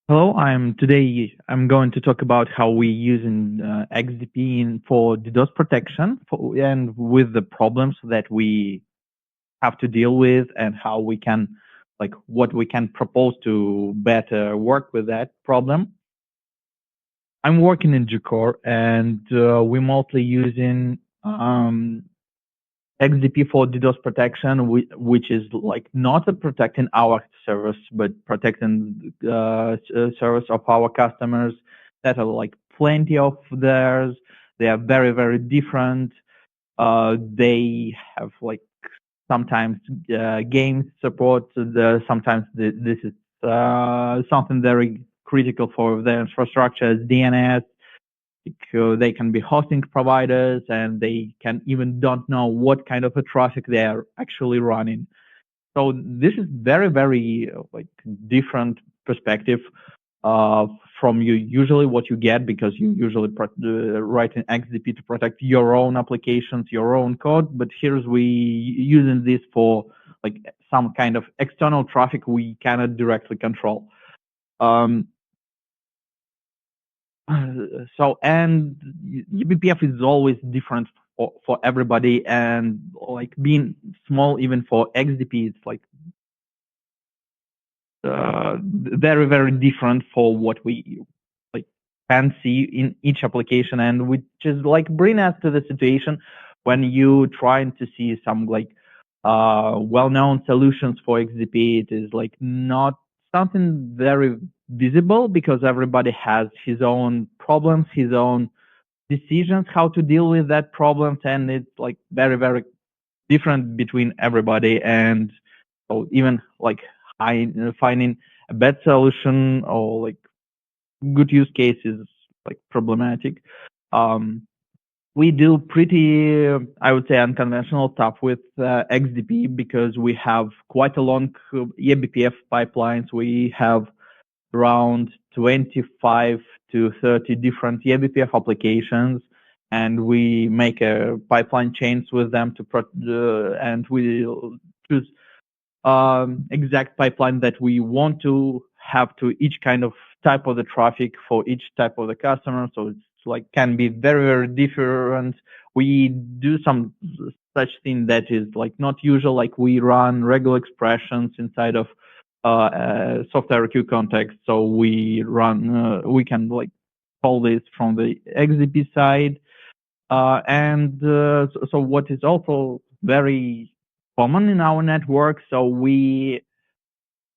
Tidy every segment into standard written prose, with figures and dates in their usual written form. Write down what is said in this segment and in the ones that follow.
Hello, today I'm going to talk about how we use XDP for DDoS protection and with the problems that we have to deal with and how we can what we can propose to better work with that problem. I'm working in Gcore and we're mostly using XDP for DDoS protection, which is not protecting our servers, but protecting servers of our customers that are plenty of theirs. They are very, very different. They have sometimes game support. Sometimes this is something very critical for their infrastructure as DNS. They can be hosting providers and they can even don't know what kind of a traffic they are actually running. So this is very, very different perspective from usually what you get, because you usually write an XDP to protect your own applications, your own code. But here's we using this for some kind of external traffic we cannot directly control. And eBPF is always different for everybody, and being small even for XDP, it's very, very different for what we can see in each application, and which is bring us to the situation when you trying to see some well-known solutions for XDP. It is not something very visible because everybody has his own problems, his own decisions how to deal with that problems, and it's very, very different between everybody. And so even finding a bad solution or good use case is problematic. We do pretty, I would say, unconventional stuff with XDP because we have quite a long eBPF pipelines. We have around 25 to 30 different eBPF applications, and we make a pipeline chains with them and we choose exact pipeline that we want to have to each kind of type of the traffic for each type of the customer. So it's can be very, very different. We do some such thing that is not usual, we run regular expressions inside of software queue context. So we run, we can call this from the XDP side. So what is also very common in our network, so we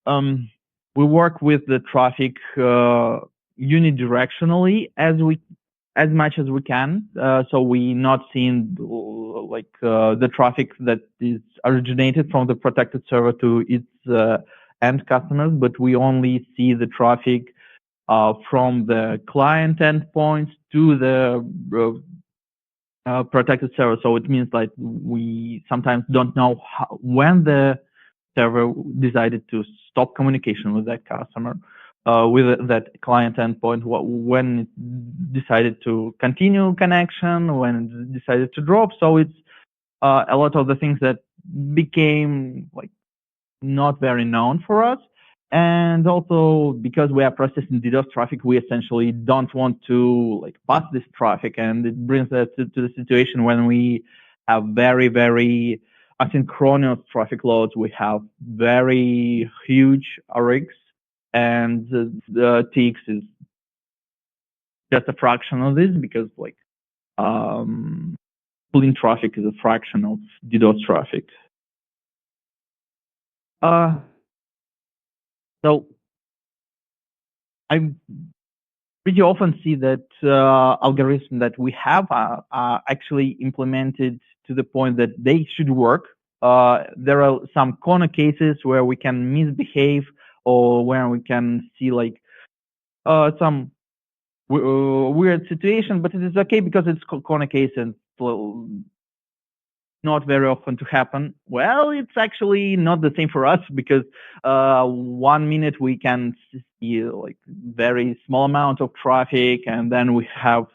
work with the traffic unidirectionally as much as we can. So we not seeing the traffic that is originated from the protected server to its end customers, but we only see the traffic from the client endpoints to the protected server. So it means we sometimes don't know when the server decided to stop communication with that customer, with that client endpoint, when it decided to continue connection, when it decided to drop. So it's a lot of the things that became not very known for us. And also because we are processing DDoS traffic, we essentially don't want to pass this traffic, and it brings us to the situation when we have very, very asynchronous traffic loads. We have very huge RX, and the TX is just a fraction of this because pulling traffic is a fraction of DDoS traffic. So I pretty often see that algorithms that we have are actually implemented to the point that they should work. There are some corner cases where we can misbehave or where we can see some weird situation, but it is okay because it's corner case and not very often to happen. Well, it's actually not the same for us because 1 minute we can see very small amount of traffic, and then we have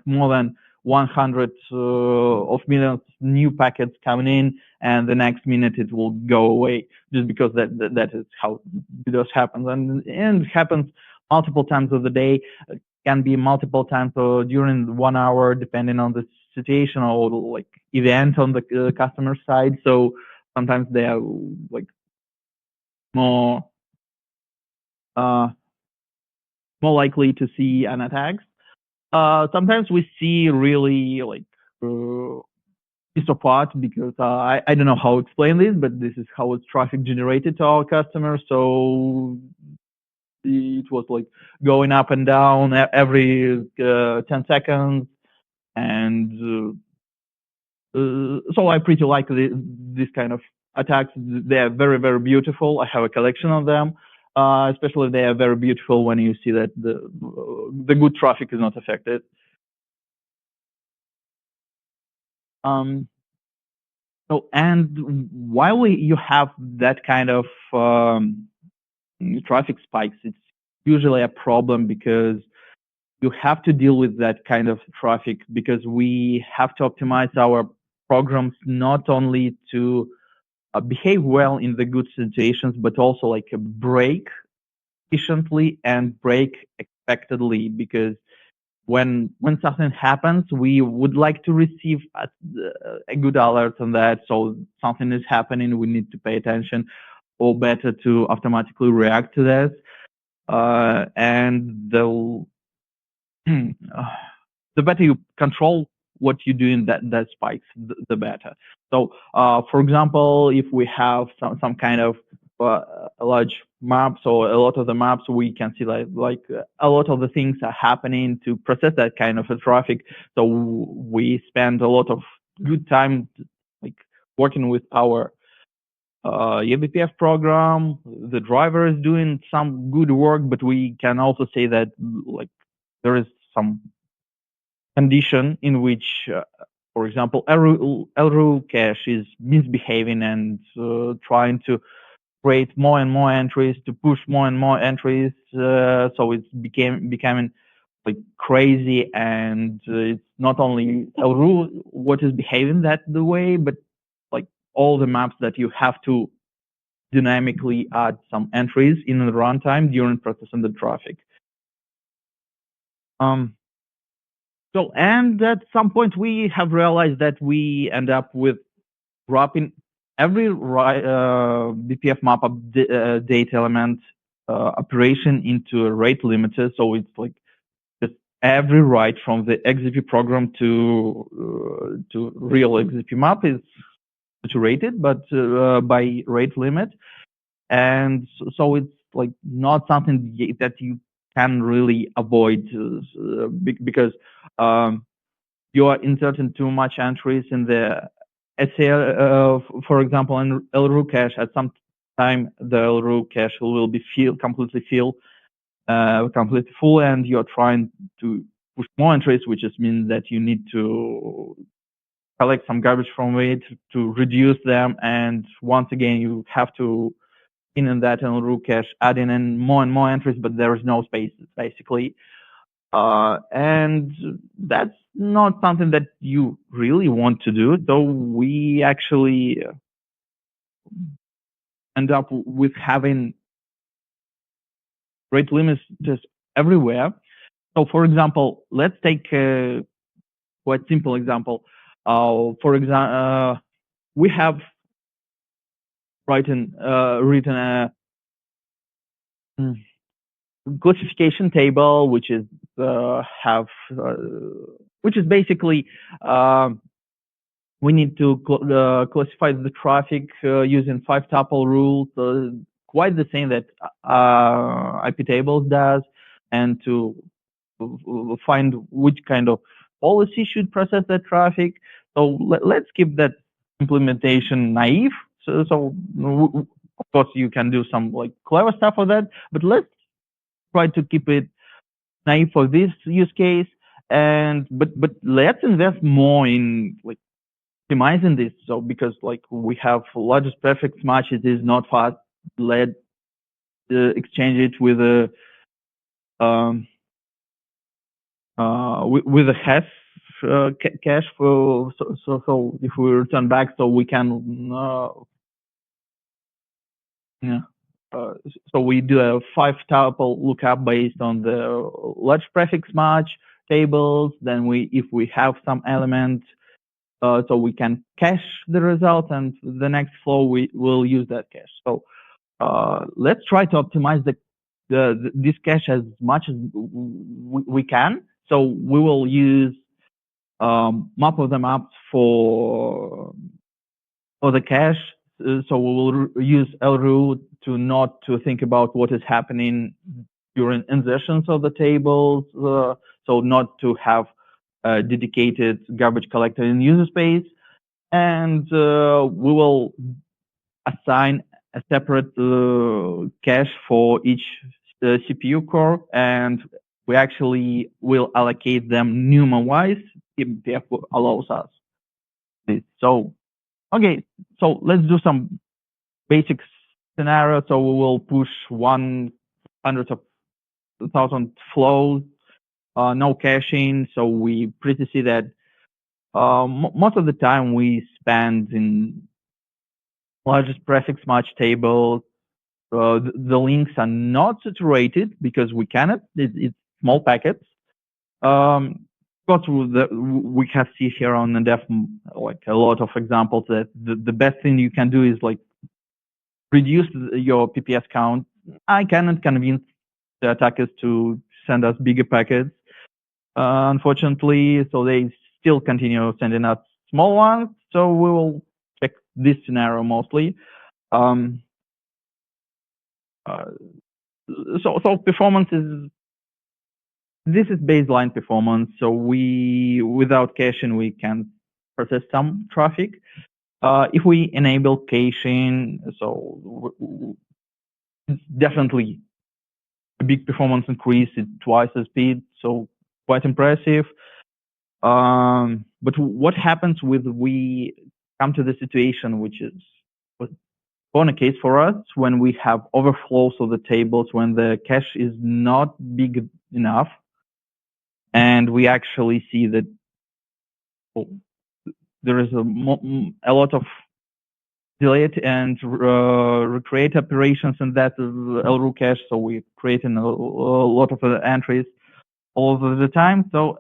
more than 100 of millions new packets coming in, and the next minute it will go away just because that is how DDoS happens, and it happens multiple times of the day, can be multiple times or during 1 hour, depending on the situation or like event on the customer side. So sometimes they are like more more likely to see an attack. Sometimes we see really like piece of art because I don't know how to explain this, but this is how it's traffic generated to our customers. So it was like going up and down every 10 seconds. And so I pretty like this kind of attacks. They are very, very beautiful. I have a collection of them. Especially they are very beautiful when you see that the good traffic is not affected. So, and while you have that kind of traffic spikes, it's usually a problem because you have to deal with that kind of traffic because we have to optimize our programs not only to behave well in the good situations, but also like break efficiently and break expectedly, because when something happens, we would like to receive a good alert on that. So something is happening, we need to pay attention, or better to automatically react to that. And the better you control what you do in that spikes, the better. So, for example, if we have some kind of a large maps or a lot of the maps, we can see like a lot of the things are happening to process that kind of a traffic. So we spend a lot of good time like working with our eBPF program. The driver is doing some good work, but we can also say that like there is some condition in which, for example, LRU cache is misbehaving and trying to create more and more entries, to push more and more entries. So it's becoming like crazy, and it's not only LRU what is behaving that the way, but like all the maps that you have to dynamically add some entries in the runtime during processing the traffic. So, and at some point we have realized that we end up with dropping every BPF map data element operation into a rate limiter. So it's like just every write from the XZP program to real XZP map is saturated, but by rate limit. And so it's like not something that you can really avoid because you are inserting too much entries in the SAL, for example, in LRU cache. At some time, the LRU cache will be completely full, and you're trying to push more entries, which just means that you need to collect some garbage from it to reduce them. And once again, you have to in that LRU cache, adding in more and more entries, but there is no space basically. And that's not something that you really want to do. So we actually end up with having rate limits just everywhere. So for example, let's take a quite simple example. For example, we have written a classification table, which is which is basically we need to classify the traffic using 5-tuple rule, quite the same that IP tables does, and to find which kind of policy should process that traffic. So let's keep that implementation naive. So of course you can do some like clever stuff for that, but let's try to keep it naive for this use case. And but let's invest more in like optimizing this. So because like we have largest perfect match, it is not fast. Let's exchange it with a hash cache for so if we return back, so we can yeah. so we do a 5-tuple lookup based on the large prefix match tables. Then if we have some element, so we can cache the result, and the next flow we will use that cache. So let's try to optimize this cache as much as we can. So we will use map of the maps for the cache. So we will use LRU to think about what is happening during insertions of the tables. So not to have a dedicated garbage collector in user space. And we will assign a separate cache for each CPU core, and we actually will allocate them NUMA-wise. eBPF allows us this. So, okay, so let's do some basic scenario. So we will push 100,000 flows, no caching. So we pretty see that most of the time we spend in largest prefix match table. The links are not saturated because we cannot. It's small packets. But we have seen here on Netdev like a lot of examples that the best thing you can do is like reduce your PPS count. I cannot convince the attackers to send us bigger packets, unfortunately. So they still continue sending us small ones. So we will check this scenario mostly. So performance this is baseline performance. So without caching, we can process some traffic. If we enable caching, so it's definitely a big performance increase. It's twice the speed, so quite impressive. But what happens we come to the situation, which is corner case for us, when we have overflows of the tables, when the cache is not big enough, and we actually see that there is a lot of delete and recreate operations in that LRU cache. So we creating a lot of entries all of the time. So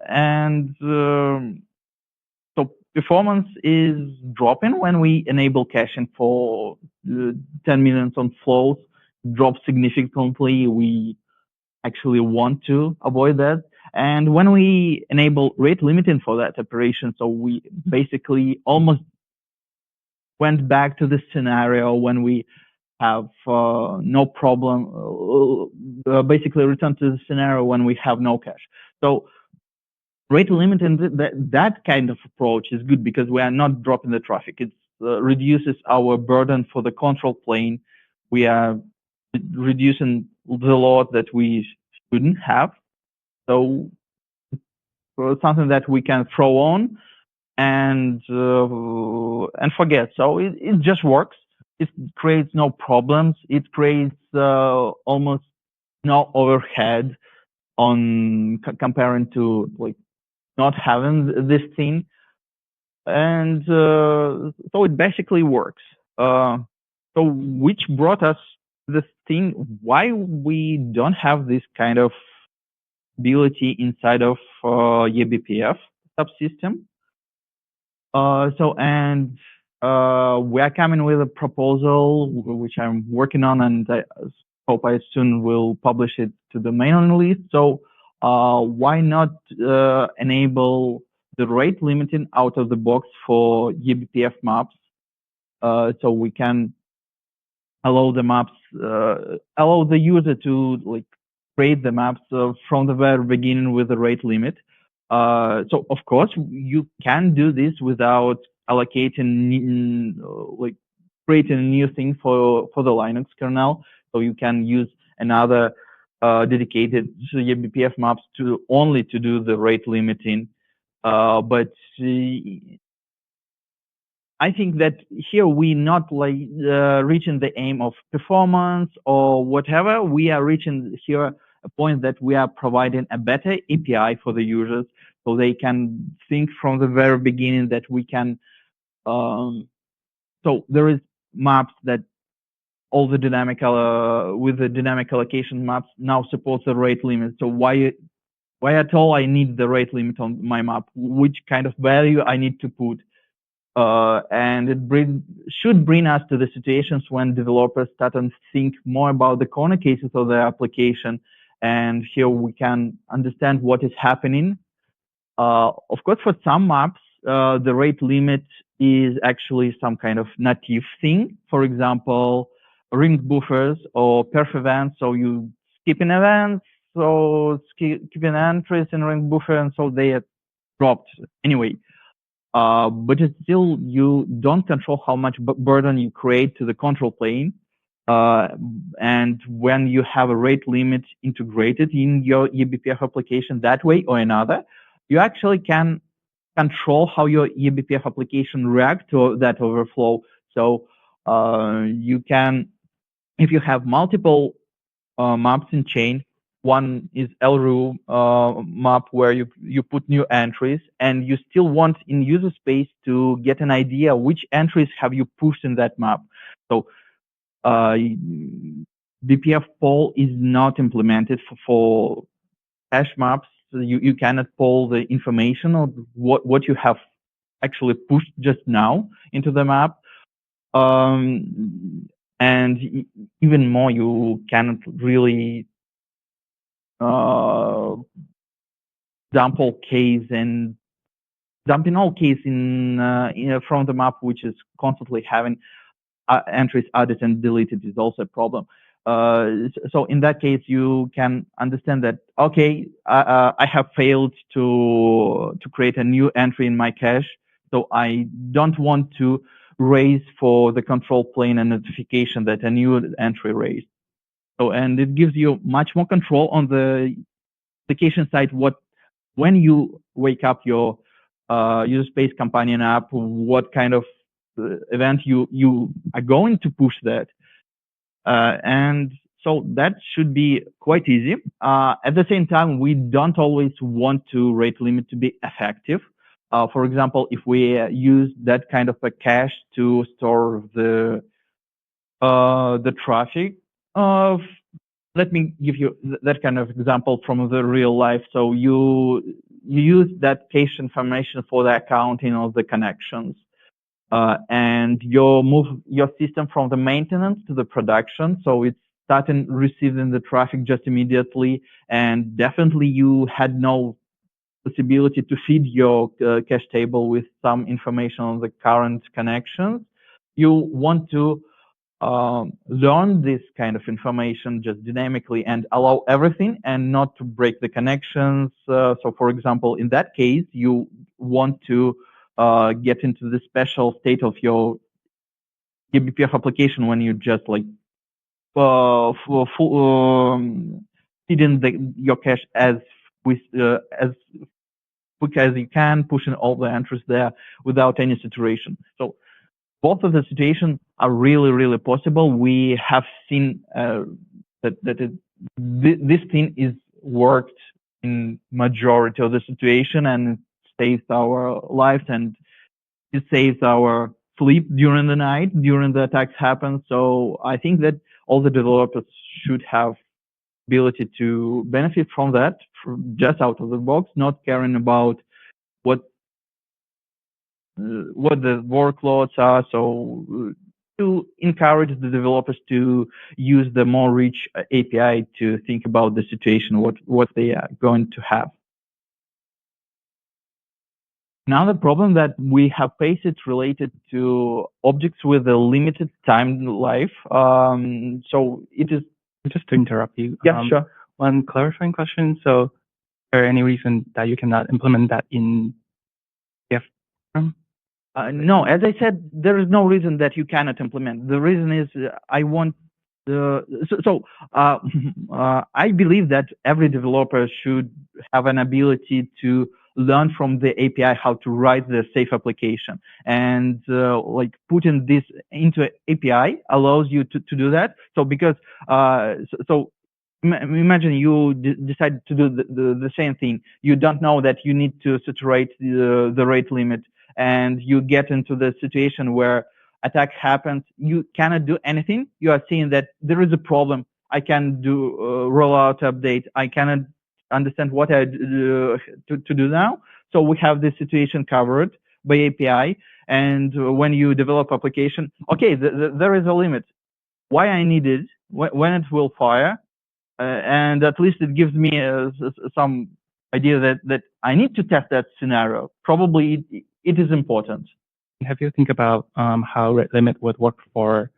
so performance is dropping when we enable caching for 10 million on flows. Drop significantly. We actually want to avoid that. And when we enable rate limiting for that operation, so we basically almost went back to the scenario when we have no problem, basically return to the scenario when we have no cache. So rate limiting, that kind of approach is good because we are not dropping the traffic. It reduces our burden for the control plane. We are reducing the load that we shouldn't have. So something that we can throw on and forget. So it just works. It creates no problems. It creates almost no overhead on comparing to like not having this thing. And so it basically works. So which brought us this thing, why we don't have this kind of ability inside of eBPF subsystem. So we are coming with a proposal which I'm working on, and I hope I soon will publish it to the mailing list. So why not enable the rate limiting out of the box for eBPF maps? So we can allow the maps, allow the user to like create the maps from the very beginning with the rate limit. So of course you can do this without allocating, like creating a new thing for the Linux kernel. So you can use another dedicated eBPF maps to only to do the rate limiting. But I think that here we not like reaching the aim of performance or whatever. We are reaching here a point that we are providing a better API for the users, so they can think from the very beginning that we can. So there is maps that all the dynamic with the dynamic allocation maps now supports the rate limit. So why at all I need the rate limit on my map? Which kind of value I need to put? And it should bring us to the situations when developers start to think more about the corner cases of their application. And here we can understand what is happening. Of course, for some maps, the rate limit is actually some kind of native thing. For example, ring buffers or perf events. So you skip an event, so skipping entries in ring buffer, and so they are dropped anyway. But it's still, you don't control how much burden you create to the control plane. And when you have a rate limit integrated in your eBPF application that way or another, you actually can control how your eBPF application reacts to that overflow. So you can, if you have multiple maps in chain, one is LRU map where you put new entries, and you still want in user space to get an idea which entries have you pushed in that map. So BPF poll is not implemented for hash maps. So you cannot poll the information of what you have actually pushed just now into the map. And even more, you cannot really dump all keys and dumping all keys in from the map, which is constantly having entries added and deleted, is also a problem. So in that case, you can understand that, okay, I have failed to create a new entry in my cache, so I don't want to raise for the control plane a notification that a new entry raised. So, and it gives you much more control on the application side. When you wake up your user space companion app, what kind of event you are going to push that. And so that should be quite easy. At the same time, we don't always want to rate limit to be effective. For example, if we use that kind of a cache to store the traffic of, let me give you that kind of example from the real life. So you use that cache information for the accounting of the connections. And you move your system from the maintenance to the production. So it's starting receiving the traffic just immediately. And definitely you had no possibility to feed your cache table with some information on the current connections. You want to learn this kind of information just dynamically and allow everything and not to break the connections. So for example, in that case, you want to get into the special state of your eBPF application when you just like feeding your cache as quick as you can, pushing all the entries there without any saturation. So both of the situations are really, really possible. We have seen that this thing is worked in majority of the situation, and it saves our lives and it saves our sleep during the night, during the attacks happen. So I think that all the developers should have ability to benefit from that just out of the box, not caring about what the workloads are. So to encourage the developers to use the more rich API to think about the situation, what they are going to have. Another problem that we have faced is related to objects with a limited time life. So it is. Just to interrupt you. Yeah, sure. One clarifying question. So, is there any reason that you cannot implement that in EF? No, as I said, there is no reason that you cannot implement. The reason is I want I believe that every developer should have an ability to learn from the API how to write the safe application, and like putting this into API allows you to do that. So because imagine you decide to do the same thing. You don't know that you need to saturate the rate limit, and you get into the situation where attack happens, you cannot do anything. You are seeing that there is a problem. I can do rollout update. I cannot understand what I to do now. So we have this situation covered by API. And when you develop application, okay, there is a limit. Why I need it, when it will fire, and at least it gives me some idea that I need to test that scenario. Probably it is important. Have you think about how rate limit would work for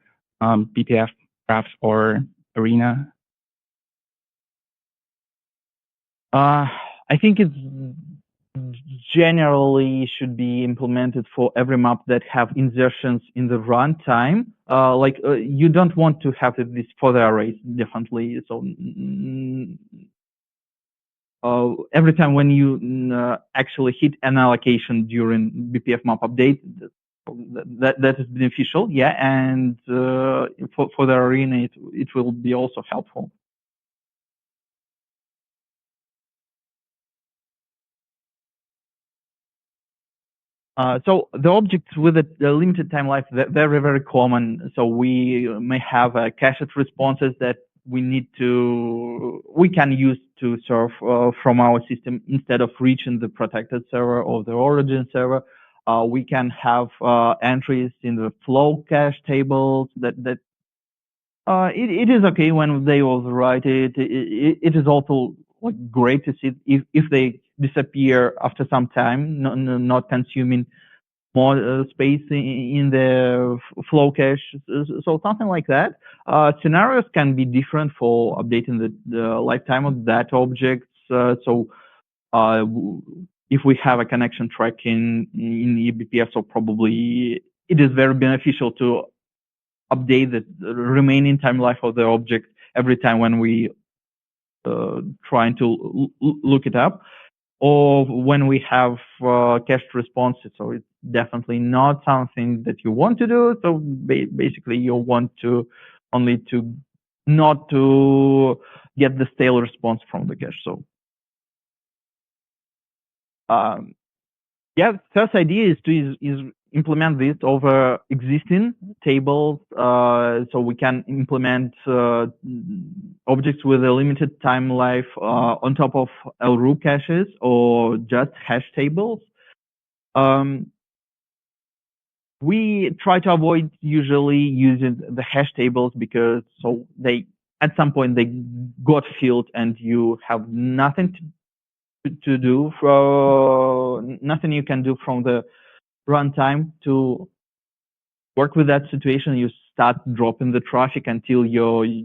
BPF, perhaps, or Arena? I think it's generally should be implemented for every map that have insertions in the runtime. You don't want to have this for the arrays, definitely. So every time when you actually hit an allocation during BPF map update, that is beneficial, yeah. And for the arena, it will be also helpful. So the objects with a limited time life, very, very common. So we may have cached responses that we can use to serve from our system instead of reaching the protected server or the origin server. We can have entries in the flow cache tables that it is okay when they overwrite it. It is also like great to see if they disappear after some time, not consuming more space in the flow cache. So something like that. Scenarios can be different for updating the lifetime of that object. If we have a connection tracking in eBPF, so probably it is very beneficial to update the remaining time life of the object every time when we trying to look it up, or when we have cached responses. So it's definitely not something that you want to do. So basically, you want to only to not to get the stale response from the cache. So yeah, first idea is to implement this over existing tables, so we can implement objects with a limited time life on top of LRU caches or just hash tables. We try to avoid usually using the hash tables because so they at some point they got filled and you have nothing to do nothing you can do from the runtime to work with that situation. You start dropping the traffic until your user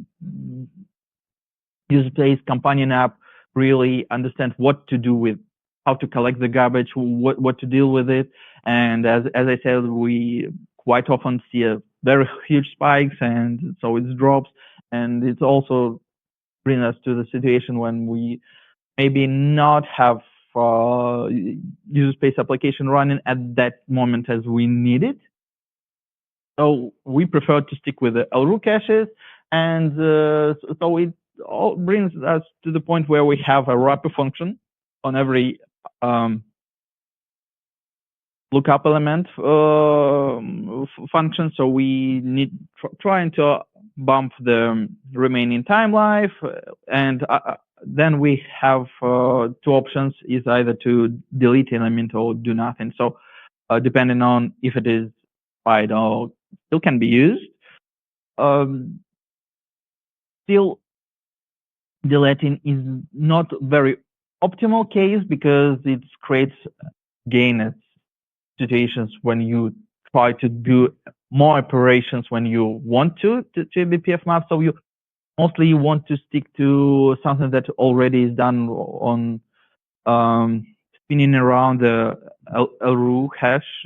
space companion app really understands what to do with, how to collect the garbage, what to deal with it. And as I said, we quite often see a very huge spikes, and so it drops. And it's also bring us to the situation when we maybe not have user space application running at that moment as we need it. So we prefer to stick with the LRU caches, and so it all brings us to the point where we have a wrapper function on every lookup element function. So we need trying to bump the remaining time life, and then we have two options: is either to delete element or do nothing. So depending on if it is spied or still can be used. Still, deleting is not very optimal case because it creates gain situations when you try to do more operations when you want to eBPF map. So you mostly want to stick to something that already is done on spinning around the LRU cache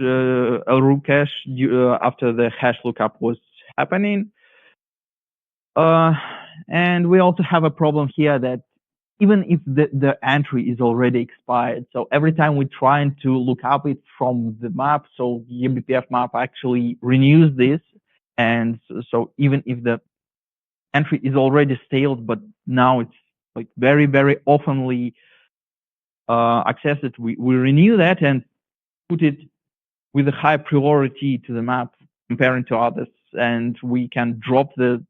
after the hash lookup was happening. And we also have a problem here that even if the entry is already expired, so every time we're trying to look up it from the map, so the eBPF map actually renews this. And so even if the entry is already stale, but now it's like very, very oftenly accessed, we renew that and put it with a high priority to the map comparing to others, and we can drop the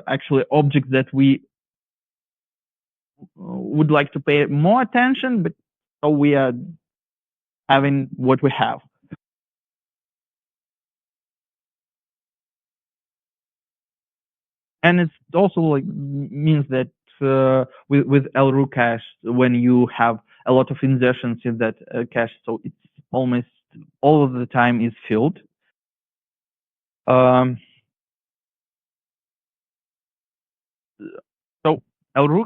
actually objects that we would like to pay more attention, but so we are having what we have. And it also like means that with LRU cache, when you have a lot of insertions in that cache, so it's almost all of the time is filled. So LRU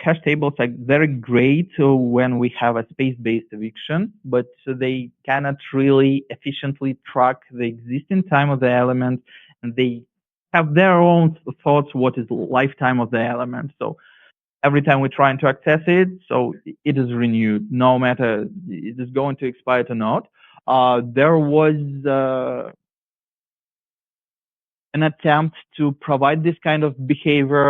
hash tables are very great when we have a space-based eviction, but they cannot really efficiently track the existing time of the element, and they have their own thoughts what is lifetime of the element. So every time we're trying to access it, so it is renewed, no matter it is going to expire or not. There was an attempt to provide this kind of behavior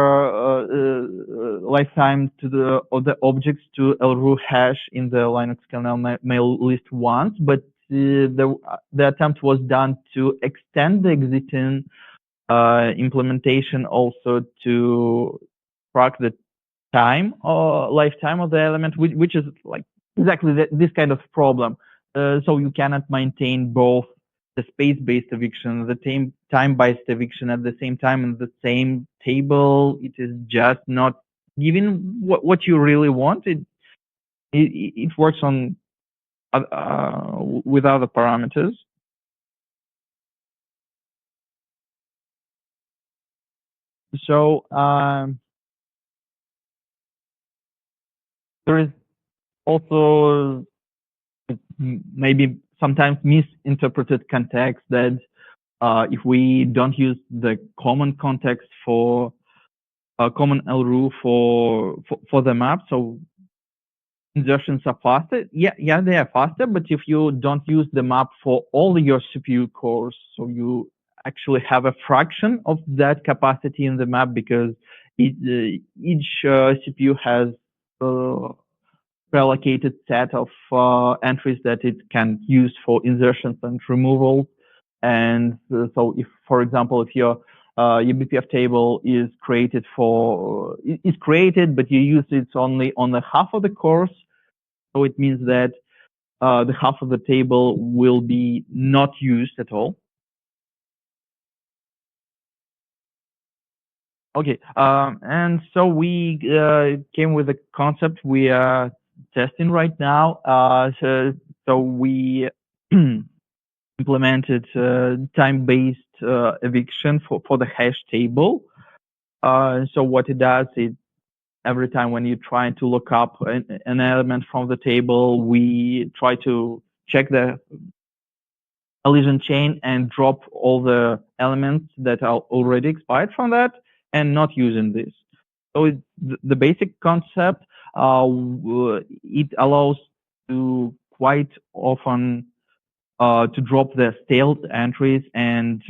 lifetime to the objects to LRU hash in the Linux kernel mail list once, but the attempt was done to extend the existing implementation also to track the time or lifetime of the element, which is like exactly this kind of problem. So you cannot maintain both the space-based eviction, the time-based eviction at the same time in the same table. It is just not giving what you really want. It works on with other parameters. So there is also maybe sometimes misinterpreted context that if we don't use the common context for common LRU for the map, so insertions are faster. Yeah, they are faster, but if you don't use the map for all your CPU cores, so you actually have a fraction of that capacity in the map because each CPU has pre-allocated set of entries that it can use for insertions and removals. And so if, for example, if your eBPF table is created but you use it only on the half of the cores, so it means that the half of the table will be not used at all. Okay, and so we came with a concept we are testing right now. So we implemented time-based eviction for the hash table. So what it does is every time when you try to look up an element from the table, we try to check the elision chain and drop all the elements that are already expired from that and not using this. So the basic concept, it allows to quite often to drop the stale entries, and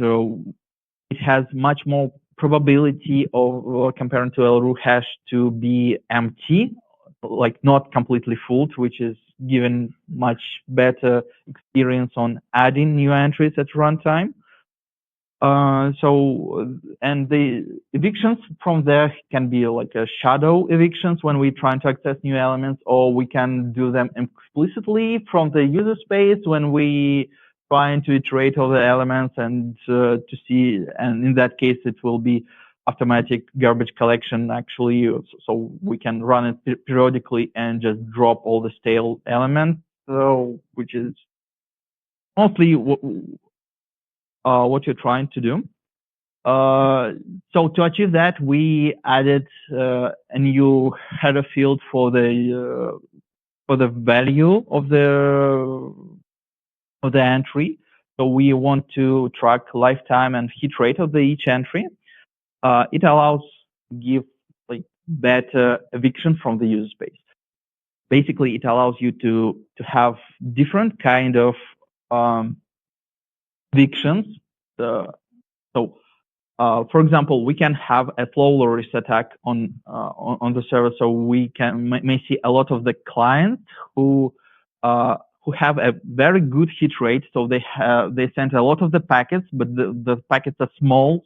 it has much more probability of comparing to LRU hash to be empty, like not completely full, which is given much better experience on adding new entries at runtime. And the evictions from there can be like a shadow evictions when we're trying to access new elements, or we can do them explicitly from the user space when we trying to iterate all the elements and to see, and in that case, it will be automatic garbage collection actually, so we can run it periodically and just drop all the stale elements, which is mostly what you're trying to do. So to achieve that, we added a new header field for the value of the entry. So we want to track lifetime and hit rate of each entry. It allows give like better eviction from the user space. Basically, it allows you to have different kind of evictions. For example, we can have a flawless attack on the server, so we may see a lot of the clients who who have a very good hit rate, so they send a lot of the packets, but the packets are small,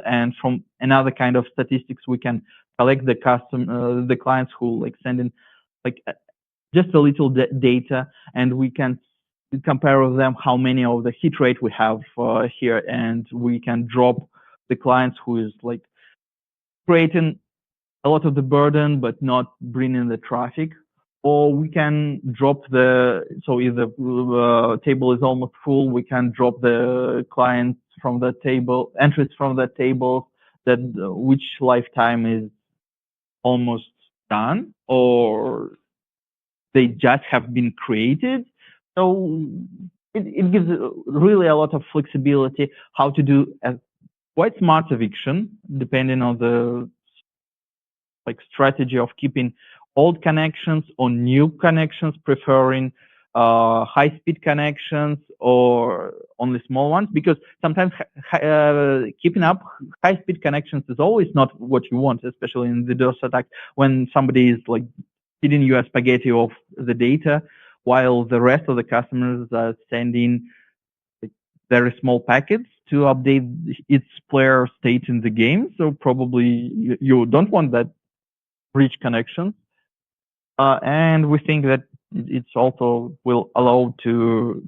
and from another kind of statistics we can collect the clients who like send in like just a little data, and we can compare with them how many of the hit rate we have here, and we can drop the clients who is like creating a lot of the burden but not bringing the traffic. Or we can drop so if the table is almost full, we can drop the clients from the table, entries from the table that which lifetime is almost done, or they just have been created. So it gives really a lot of flexibility how to do a quite smart eviction, depending on the like strategy of keeping old connections or new connections, preferring high-speed connections or only small ones, because sometimes keeping up high-speed connections is always not what you want, especially in the DDoS attack, when somebody is like feeding you a spaghetti of the data, while the rest of the customers are sending very small packets to update its player state in the game. So probably you don't want that rich connection. And we think that it's also will allow to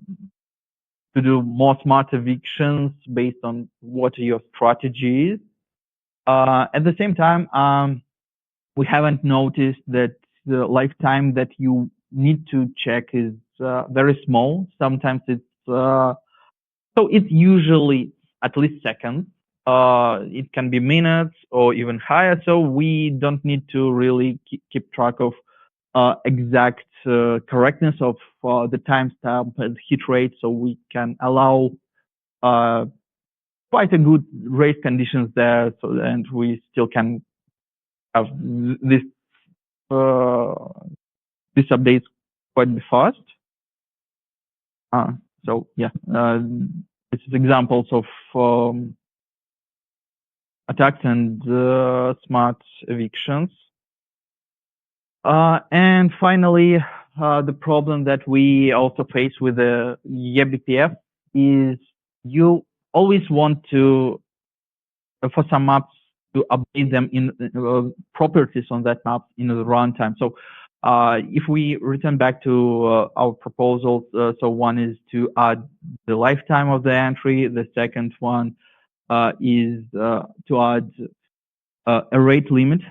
do more smart evictions based on what your strategy is. At the same time, we haven't noticed that the lifetime that you need to check is very small. Sometimes it's so it's usually at least seconds. It can be minutes or even higher. So we don't need to really keep track of exact correctness of the timestamp and hit rate. So we can allow quite a good race conditions there. So and we still can have this updates quite fast. So yeah, this is examples of attacks and smart evictions. And finally, the problem that we also face with the eBPF is you always want to, for some maps, to update them in properties on that map in the runtime. So if we return back to our proposals, so one is to add the lifetime of the entry. The second one is to add a rate limit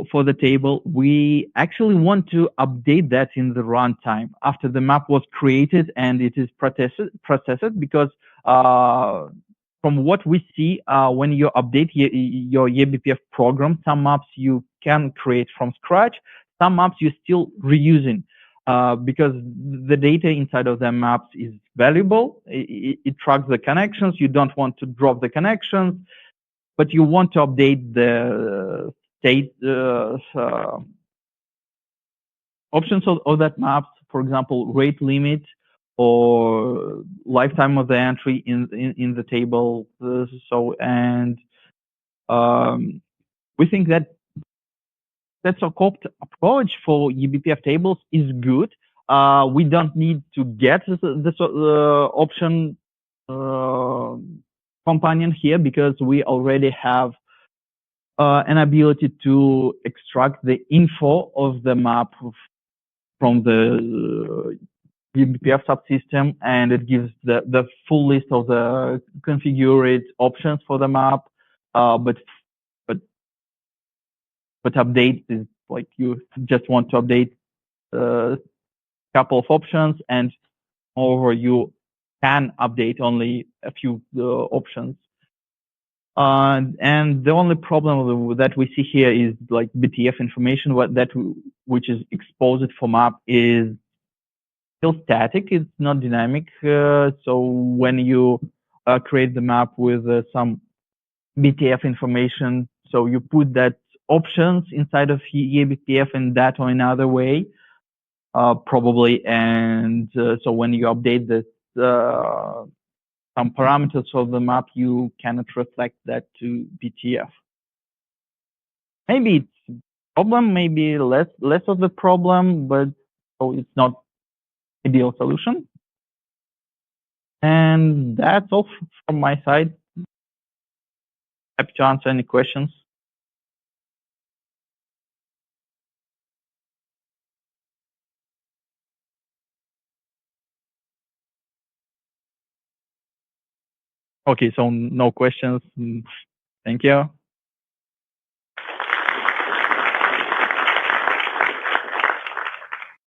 for the table. We actually want to update that in the runtime after the map was created and it is processed, because from what we see, when you update your eBPF program, some maps you can create from scratch, some maps you're still reusing, because the data inside of the maps is valuable. It tracks the connections. You don't want to drop the connections, but you want to update the state options of that map, for example, rate limit or lifetime of the entry in the table. And we think that that's a scoped approach for eBPF tables is good. We don't need to get this option companion here, because we already have an ability to extract the info of the map from the eBPF subsystem, and it gives the full list of the configured options for the map. But update is like you just want to update a couple of options, and moreover you can update only a few options. And the only problem that we see here is like BTF information, which is exposed for map is still static. It's not dynamic. So when you create the map with some BTF information, so you put that options inside of eBPF in that or another way, probably. And so when you update this, some parameters of the map, you cannot reflect that to BTF. Maybe it's a problem, maybe less of the problem, but so it's not ideal solution. And that's all from my side. Happy to answer any questions. Okay, so no questions. Thank you.